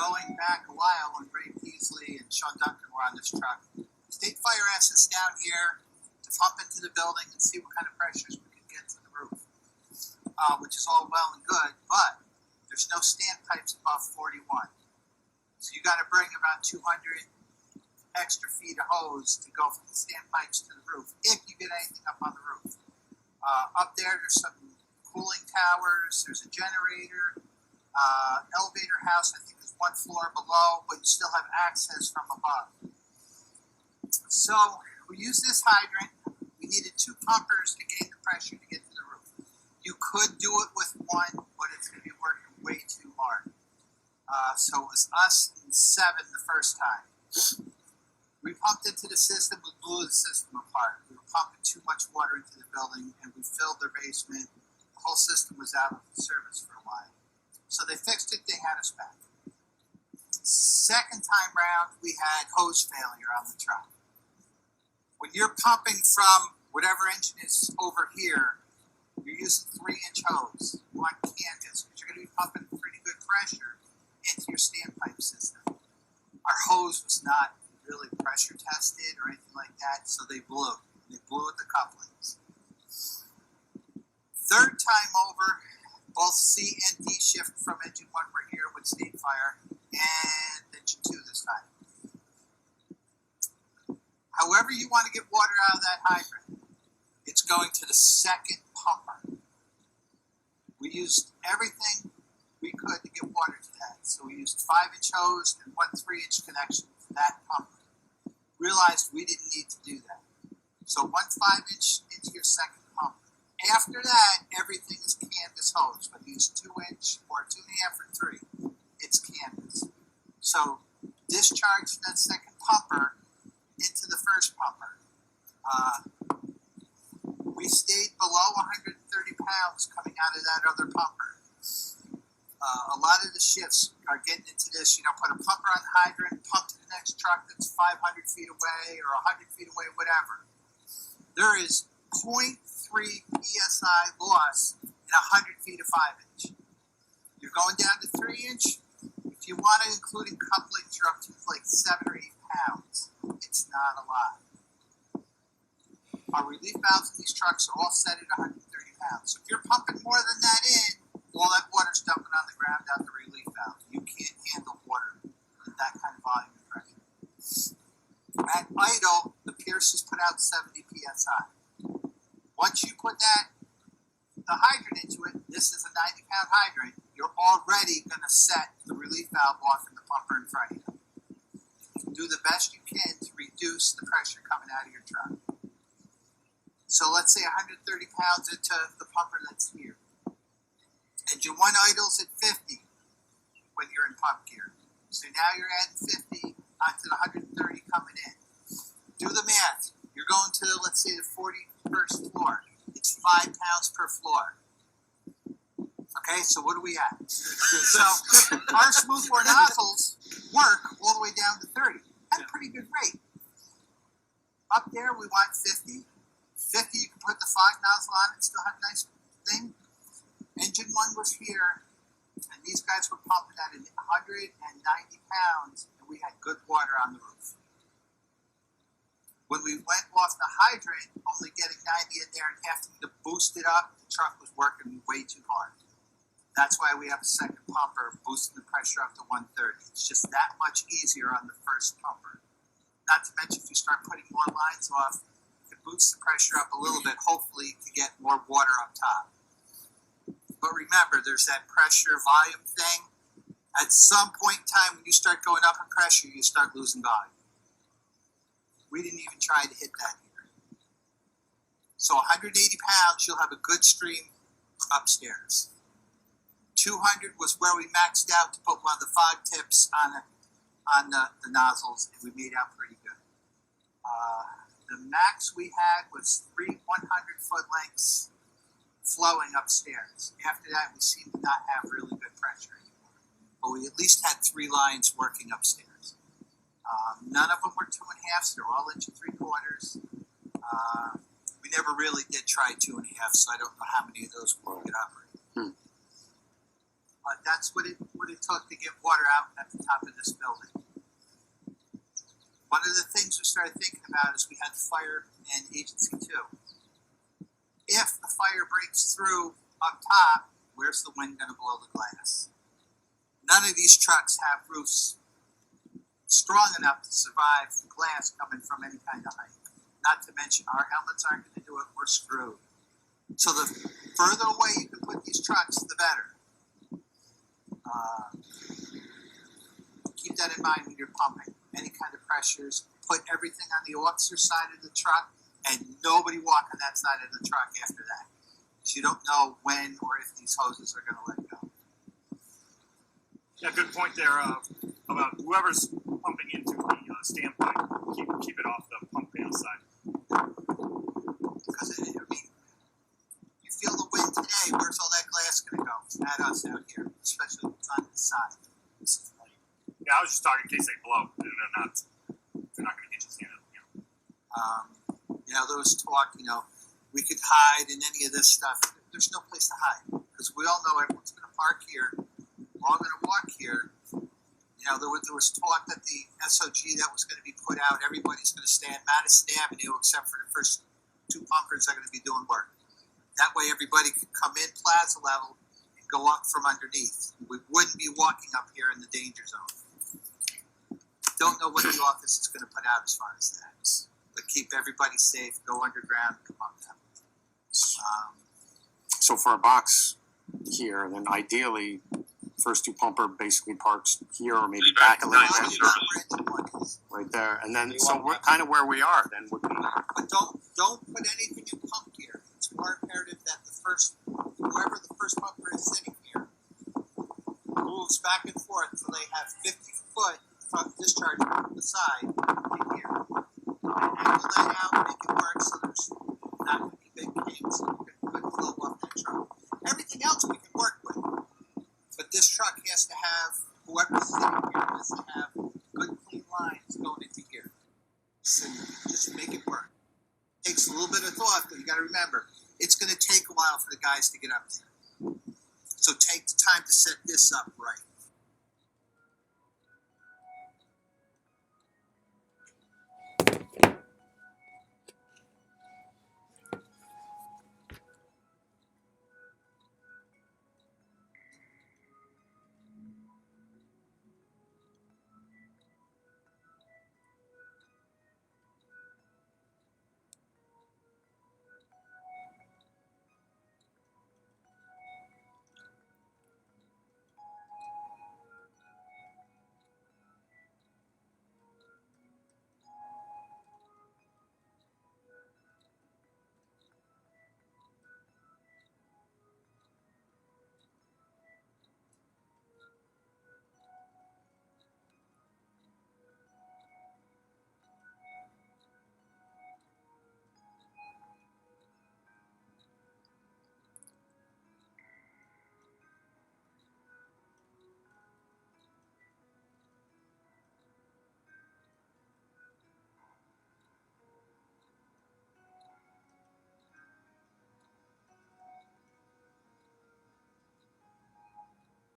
going back a while when Ray Peasley and Sean Duncan were on this truck, State Fire asked us down here to pump into the building and see what kind of pressures we could get to the roof, which is all well and good, but there's no standpipes above 41. So you got to bring about 200 extra feet of hose to go from the standpipes to the roof, if you get anything up on the roof. Up there's some cooling towers, there's a generator, elevator house, I think is one floor below, but you still have access from above. So we used this hydrant. We needed 2 pumpers to gain the pressure to get to the roof. You could do it with one, but it's going to be working way too hard. So it was us and 7 the first time. We pumped into the system, we blew the system apart. We were pumping too much water into the building, and we filled their basement. The whole system was out of service for a while. So they fixed it, they had us back. Second time round, we had hose failure on the truck. When you're pumping from whatever engine is over here, you're using 3-inch hose. You want canvas, because you're going to be pumping pretty good pressure into your standpipe system. Our hose was not really pressure tested or anything like that, so they blew. They blew at the couplings. Third time over, both C and D shift from engine 1 were here with State Fire, and engine 2 this time. However you want to get water out of that hydrant, it's going to the second pumper. We used everything we could to get water to that. So we used 5-inch hose and 1 3-inch connection to that pumper. Realized we didn't need to do that. So 1 5-inch into your second pump. After that, everything is canvas hose. Whether you use 2-inch or 2.5 or 3, it's canvas. So discharge that second pumper into the first pumper. We stayed below 130 pounds coming out of that other pumper. A lot of the shifts are getting into this, put a pumper on the hydrant, pump to the next truck that's 500 feet away or 100 feet away, whatever. There is 0.3 PSI loss in 100 feet of 5-inch. You're going down to 3-inch. If you want to include couplings, you're up to like 7 or 8 pounds. It's not a lot. Our relief valves in these trucks are all set at 130 pounds. So if you're pumping more than that in, all that water's dumping on the ground out the relief valve. You can't handle water with that kind of volume and pressure. At idle, the Pierces put out 70 psi. Once you put the hydrant into it, this is a 90-pound hydrant, you're already going to set the relief valve off in the pumper in front of you. Do the best you can to reduce the pressure coming out of your truck. So let's say 130 pounds into the pumper that's here. Engine 1 idles at 50 when you're in pump gear. So now you're adding 50 onto the 130 coming in. Do the math. You're going to, let's say, the 41st floor. It's 5 pounds per floor. Okay, so what are we at? So our smooth bore nozzles work all the way down to 30 at a pretty good rate. Up there, we want 50. 50, you can put the 5 nozzle on it, still have a nice thing. Engine 1 was here, and these guys were pumping at 190 pounds, and we had good water on the roof. When we went off the hydrant, only getting 90 in there and having to boost it up, the truck was working way too hard. That's why we have a second pumper boosting the pressure up to 130. It's just that much easier on the first pumper. Not to mention, if you start putting more lines off, it boosts the pressure up a little bit, hopefully, to get more water up top. But remember, there's that pressure volume thing. At some point in time, when you start going up in pressure, you start losing volume. We didn't even try to hit that here. So 180 pounds, you'll have a good stream upstairs. 200 was where we maxed out to put one of the fog tips on the nozzles, and we made out pretty good. The max we had was 3 100-foot lengths flowing upstairs. After that, we seemed to not have really good pressure anymore. But we at least had 3 lines working upstairs. None of them were 2.5s. They were all 1 3/4. We never really did try 2.5, so I don't know how many of those we could operate. That's what it took to get water out at the top of this building. One of the things we started thinking about is we had fire and agency too. If the fire breaks through up top, where's the wind going to blow the glass? None of these trucks have roofs strong enough to survive the glass coming from any kind of height. Not to mention our helmets aren't going to do it, we're screwed. So the further away you can put these trucks, the better. Keep that in mind when you're pumping. Any kind of pressures, put everything on the officer side of the truck and nobody walk on that side of the truck after that. Because you don't know when or if these hoses are going to let go. Yeah, good point there about whoever's pumping into the standpipe, keep it off the pump panel side. Because you feel the wind today, where's all that glass going to go? It's at us out here, especially on this side. Yeah, I was just talking in case they blow. They're not going to get you standing. There was talk, we could hide in any of this stuff. There's no place to hide because we all know everyone's going to park here. We're all going to walk here. There was talk that the SOG that was going to be put out, everybody's going to stand Madison Avenue except for the first two pumpers that are going to be doing work. That way everybody could come in plaza level and go up from underneath. We wouldn't be walking up here in the danger zone. Don't know what the office is going to put out as far as that. But keep everybody safe, go underground, come up that way. So for a box here, then ideally, first two pumper basically parks here or maybe back a little bit. Right there. And then, so we're kind of where we are then. But don't put anything in pump gear. It's more imperative that whoever the first pumper is sitting here moves back and forth until they have 50 foot from discharge from the side in here. And angle that out, make it work so there's not going to be big kings and good flow off that truck. Everything else we can work with. But this truck has to have, whoever's sitting here has to have good clean lines going into here. So you can just make it work. It takes a little bit of thought, but you got to remember, it's going to take a while for the guys to get up there. So take the time to set this up right.